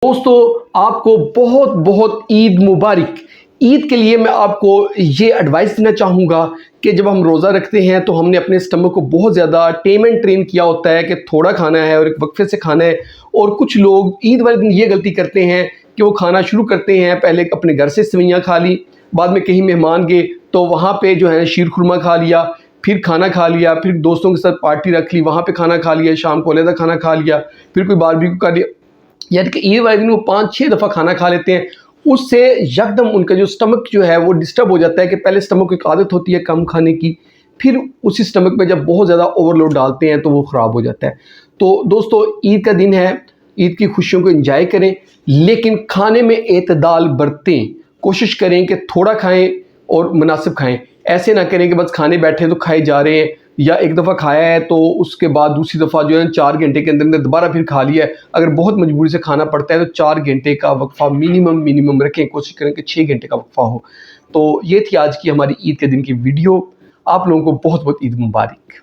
दोस्तों आपको बहुत बहुत ईद मुबारक। ईद के लिए मैं आपको ये एडवाइस देना चाहूँगा कि जब हम रोज़ा रखते हैं तो हमने अपने स्टमक को बहुत ज़्यादा टेम एंड ट्रेन किया होता है कि थोड़ा खाना है और एक वक्फे से खाना है। और कुछ लोग ईद वाले दिन ये गलती करते हैं कि वो खाना शुरू करते हैं, पहले अपने घर से सेवइयाँ खा ली, बाद में कहीं मेहमान गए तो वहाँ पे जो है शीर खुरमा खा लिया, फिर खाना खा लिया, फिर दोस्तों के साथ पार्टी रख ली, वहाँ पे खाना खा लिया, शाम को अलग खाना खा लिया, फिर कोई बारबेक्यू कर लिया। यानी कि ईद वाले दिन वो 5-6 दफ़ा खाना खा लेते हैं। उससे यकदम उनका जो स्टमक जो है वो डिस्टर्ब हो जाता है कि पहले स्टमक को एक आदत होती है कम खाने की, फिर उसी स्टमक में जब बहुत ज़्यादा ओवरलोड डालते हैं तो वो ख़राब हो जाता है। तो दोस्तों ईद का दिन है, ईद की खुशियों को एंजॉय करें, लेकिन खाने में एतदाल बरतें। कोशिश करें कि थोड़ा खाएँ और मुनासिब खाएँ। ऐसे ना करें कि बस खाने बैठे तो खाए जा रहे हैं, या एक दफ़ा खाया है तो उसके बाद दूसरी दफ़ा जो है 4 घंटे के अंदर दोबारा फिर खा लिया है। अगर बहुत मजबूरी से खाना पड़ता है तो 4 घंटे का वक्फ़ा मिनिमम रखें, कोशिश करें कि 6 घंटे का वक्फ़ा हो। तो ये थी आज की हमारी ईद के दिन की वीडियो। आप लोगों को बहुत बहुत ईद मुबारक।